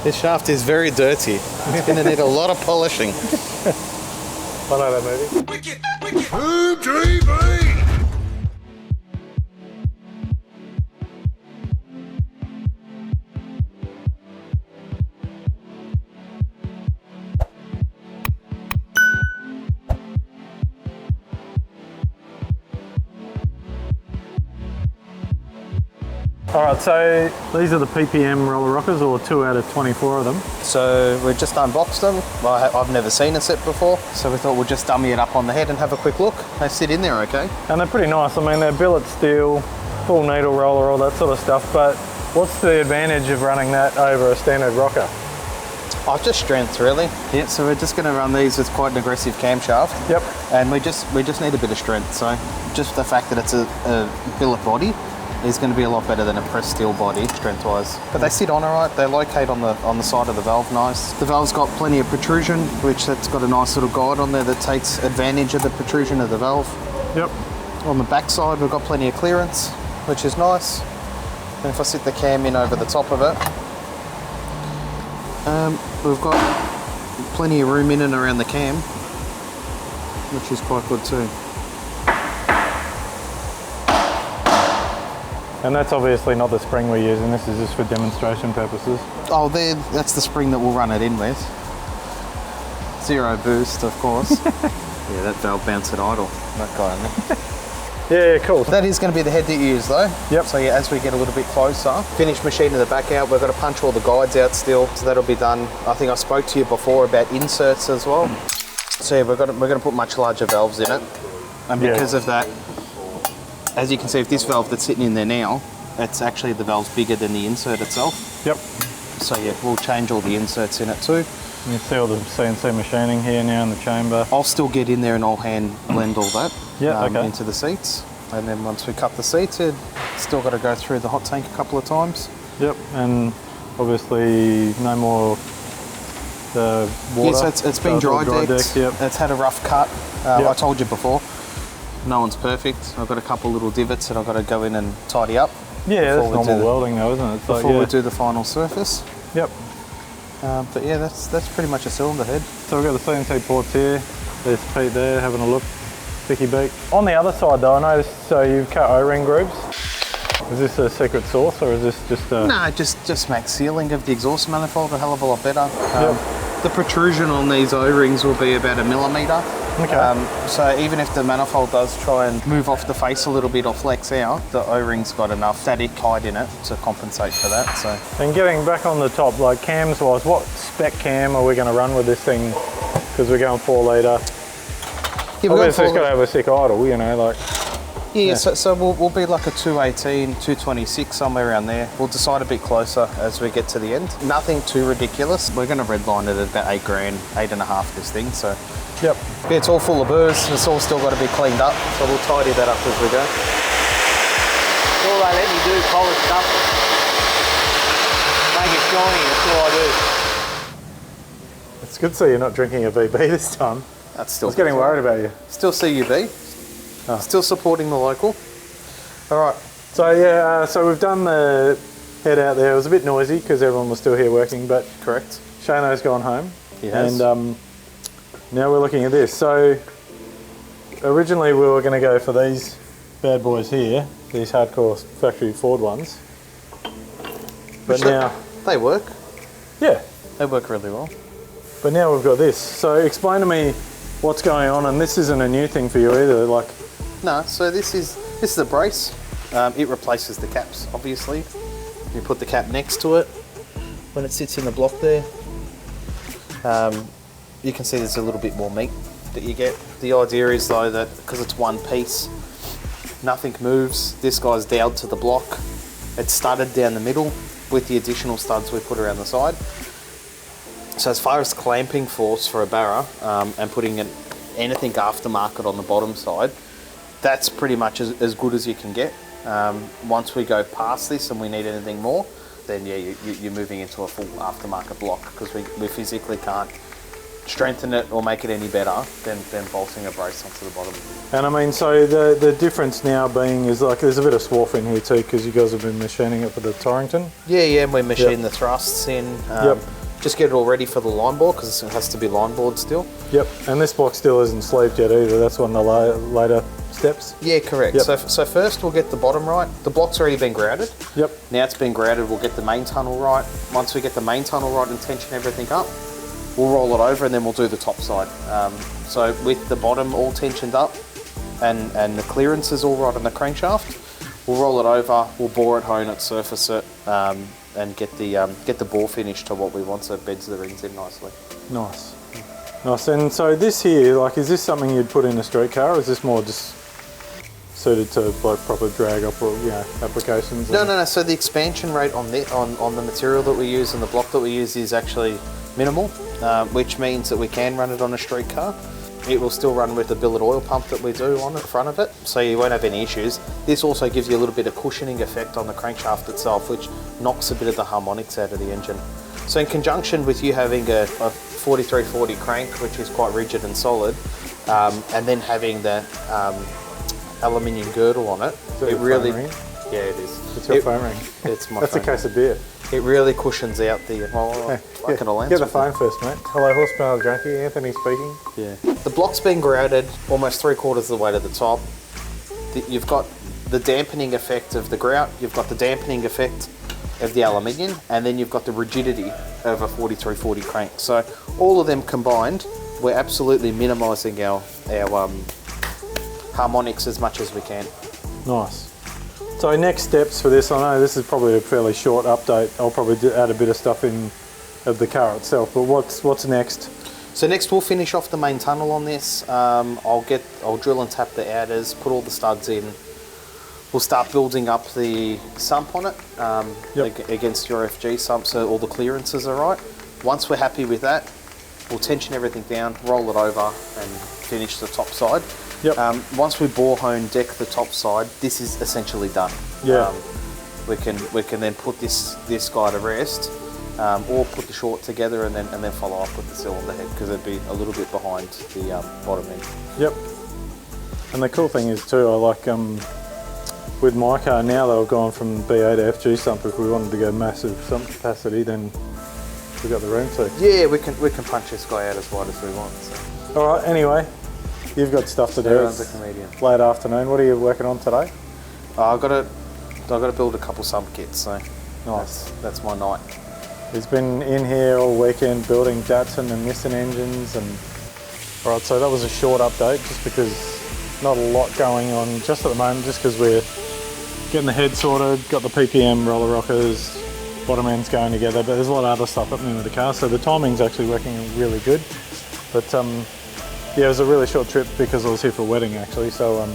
This shaft is very dirty. It's going to need a lot of polishing. I know that movie. HoonTV! Alright, so these are the PPM Roller Rockers, or 2 out of 24 of them. So we've just unboxed them. Well, I've never seen a set before, so we thought we'd just dummy it up on the head and have a quick look. They sit in there okay. And they're pretty nice. I mean, they're billet steel, full needle roller, all that sort of stuff, but what's the advantage of running that over a standard rocker? Oh, just strength really. Yeah, so we're just going to run these with quite an aggressive camshaft. Yep. And we just need a bit of strength, so just the fact that it's a billet body is going to be a lot better than a pressed steel body, strength-wise. But they sit on alright, they locate on the side of the valve nice. The valve's got plenty of protrusion, which that's got a nice little guide on there that takes advantage of the protrusion of the valve. Yep. On the back side we've got plenty of clearance, which is nice. And if I sit the cam in over the top of it, we've got plenty of room in and around the cam, which is quite good too. And that's obviously not the spring we're using, this is just for demonstration purposes. Oh, that's the spring that we'll run it in with. Zero boost, of course. Yeah, that valve bounced at idle, that guy in there. Yeah, cool. That is going to be the head that you use though. Yep. So yeah, as we get a little bit closer, finish machining the back out, we've got to punch all the guides out still, so that'll be done. I think I spoke to you before about inserts as well. So yeah, we're going to put much larger valves in it. And because of that, as you can see, if this valve that's sitting in there now, it's actually the valve's bigger than the insert itself. Yep. So yeah, we'll change all the inserts in it too. You see all the CNC machining here now in the chamber. I'll still get in there and I'll hand blend all that okay. into the seats. And then once we cut the seats, it's still got to go through the hot tank a couple of times. Yep, and obviously no more the water. Yeah, so it's been dry decked. Yep. It's had a rough cut. I told you before, no one's perfect. I've got a couple little divots that I've got to go in and tidy up. Yeah, that's normal welding though, isn't it? It's before we do the final surface. Yep. But yeah, that's pretty much a cylinder head. So we've got the CNC ports here. There's Pete there having a look. Vicky Beak. On the other side though, I noticed, so you've cut O-ring grooves. Is this a secret sauce or is this just a... No, just makes sealing of the exhaust manifold a hell of a lot better. Yep. The protrusion on these O-rings will be about 1 millimetre. Okay. So even if the manifold does try and move off the face a little bit or flex out, the O-ring's got enough static height in it to compensate for that. So. And getting back on the top, like cams wise, what spec cam are we going to run with this thing? Because we're going 4 litre. Yeah, obviously it's got to have a sick idle, you know, like... Yeah. So we'll be like a 218, 226, somewhere around there. We'll decide a bit closer as we get to the end. Nothing too ridiculous. We're going to redline it at about 8 grand, 8.5 this thing, so. Yep. Yeah, it's all full of burrs. It's all still got to be cleaned up, so we'll tidy that up as we go. All they let me do, polish it up, make it shiny, that's all I do. It's good to see you're not drinking a VB this time. That's still. I was getting worried about you. Still CUB. Oh. Still supporting the local. All right. So yeah, so we've done the head out there. It was a bit noisy because everyone was still here working, but correct. Shano's gone home. He has. And now we're looking at this. So originally we were going to go for these bad boys here, these hardcore factory Ford ones. But now they work. Yeah. They work really well. But now we've got this. So explain to me what's going on, and this isn't a new thing for you either. Like. No, so this is a brace. It replaces the caps, obviously. You put the cap next to it when it sits in the block there. You can see there's a little bit more meat that you get. The idea is though that because it's one piece, nothing moves. This guy's doweled to the block. It's studded down the middle with the additional studs we put around the side. So as far as clamping force for a Barra and putting anything aftermarket on the bottom side, that's pretty much as good as you can get. Once we go past this and we need anything more, then yeah, you're moving into a full aftermarket block because we physically can't strengthen it or make it any better than bolting a brace onto the bottom. And I mean, so the difference now being is like there's a bit of swarf in here too, because you guys have been machining it for the Torrington. Yeah, and we're machining the thrusts in. Just get it all ready for the line board, because it has to be line board still. Yep, and this block still isn't sleeved yet either. That's one of the later steps. Yeah, correct. Yep. So first we'll get the bottom right. The block's already been grouted. Yep. Now it's been grouted, we'll get the main tunnel right. Once we get the main tunnel right and tension everything up, we'll roll it over and then we'll do the top side. So with the bottom all tensioned up and the clearances all right on the crankshaft, we'll roll it over, we'll bore it, hone it, surface it, and get the bore finish to what we want, so it beds the rings in nicely. Nice. Nice. And so this here, like, is this something you'd put in a street car, or is this more just suited to like proper drag up or applications? No. So the expansion rate on the material that we use and the block that we use is actually minimal, which means that we can run it on a street car. It will still run with the billet oil pump that we do on the front of it, so you won't have any issues. This also gives you a little bit of cushioning effect on the crankshaft itself, which knocks a bit of the harmonics out of the engine. So in conjunction with you having a 4340 crank, which is quite rigid and solid, and then having the aluminium girdle on it, it really... Yeah, it is. It's your phone ring. It's my That's phone a case of beer. It really cushions out the... Get the phone first, mate. Hello, Horsepower Junkie. Anthony speaking. Yeah. The block's been grouted almost 3/4 of the way to the top. You've got the dampening effect of the grout, you've got the dampening effect of the aluminium, and then you've got the rigidity of a 4340 crank. So all of them combined, we're absolutely minimising our harmonics as much as we can. Nice. So next steps for this, I know this is probably a fairly short update. I'll probably add a bit of stuff in of the car itself, but what's next? So next we'll finish off the main tunnel on this. I'll drill and tap the outers, put all the studs in. We'll start building up the sump on it against your FG sump, so all the clearances are right. Once we're happy with that, we'll tension everything down, roll it over and finish the top side. Yep. Once we bore hone deck the top side, this is essentially done. Yeah. We can then put this guy to rest, or put the short together and then follow up with the cylinder head, because it'd be a little bit behind the bottom end. Yep. And the cool thing is too, I like with my car now that I've gone from BA to FG sump. If we wanted to go massive sump capacity, then we've got the room to. Yeah, we can punch this guy out as wide as we want. So. All right. Anyway. You've got stuff to do. Everyone's a comedian. Late afternoon. What are you working on today? I've got to build a couple sump kits, so nice. That's my night. He's been in here all weekend building Datsun and Nissan engines, and all right. So that was a short update, just because not a lot going on just at the moment, just because we're getting the head sorted, got the PPM Roller Rockers, bottom ends going together, but there's a lot of other stuff happening with the car, so the timing's actually working really good. But yeah, it was a really short trip because I was here for a wedding actually, so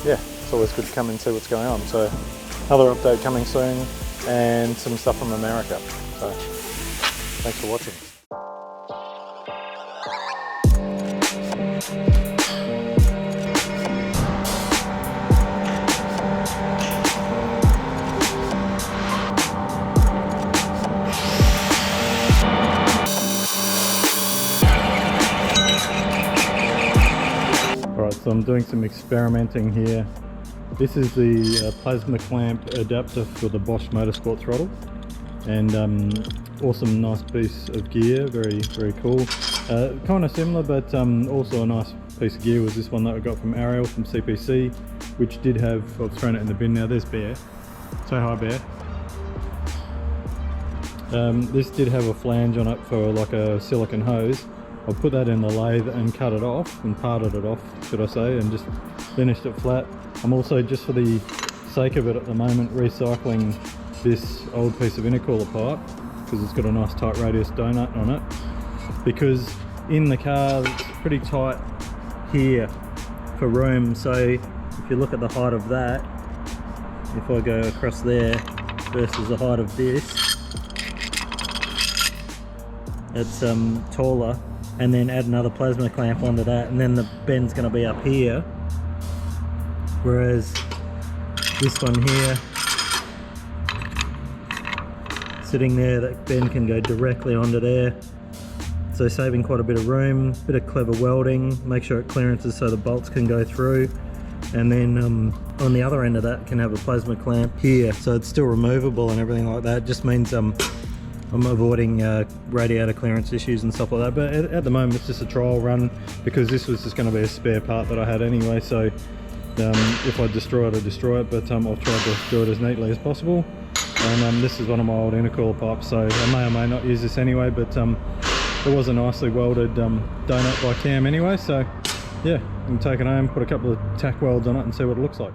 yeah, it's always good to come and see what's going on. So another update coming soon, and some stuff from America. So thanks for watching. So I'm doing some experimenting here. This is the plasma clamp adapter for the Bosch Motorsport throttle, and awesome, nice piece of gear, very cool. Kind of similar, but also a nice piece of gear was this one that I got from Ariel from CPC, which did have, I've thrown it in the bin now, there's Bear. Say hi, Bear. This did have a flange on it for like a silicone hose. I put that in the lathe and cut it off, and parted it off, should I say, and just finished it flat. I'm also, just for the sake of it at the moment, recycling this old piece of intercooler pipe, because it's got a nice tight radius donut on it, because in the car it's pretty tight here for room. So if you look at the height of that, if I go across there versus the height of this, it's taller. And then add another plasma clamp onto that, and then the bend's going to be up here, whereas this one here, sitting there, that bend can go directly onto there. So saving quite a bit of room, bit of clever welding, make sure it clearances so the bolts can go through. And then on the other end of that can have a plasma clamp here, so it's still removable and everything like that. Just means I'm avoiding radiator clearance issues and stuff like that. But at the moment it's just a trial run, because this was just going to be a spare part that I had anyway. So if I destroy it, I destroy it, but I've tried to do it as neatly as possible. And this is one of my old intercooler pipes, so I may or may not use this anyway, but it was a nicely welded donut by Cam anyway, so yeah, you can take it home, put a couple of tack welds on it and see what it looks like.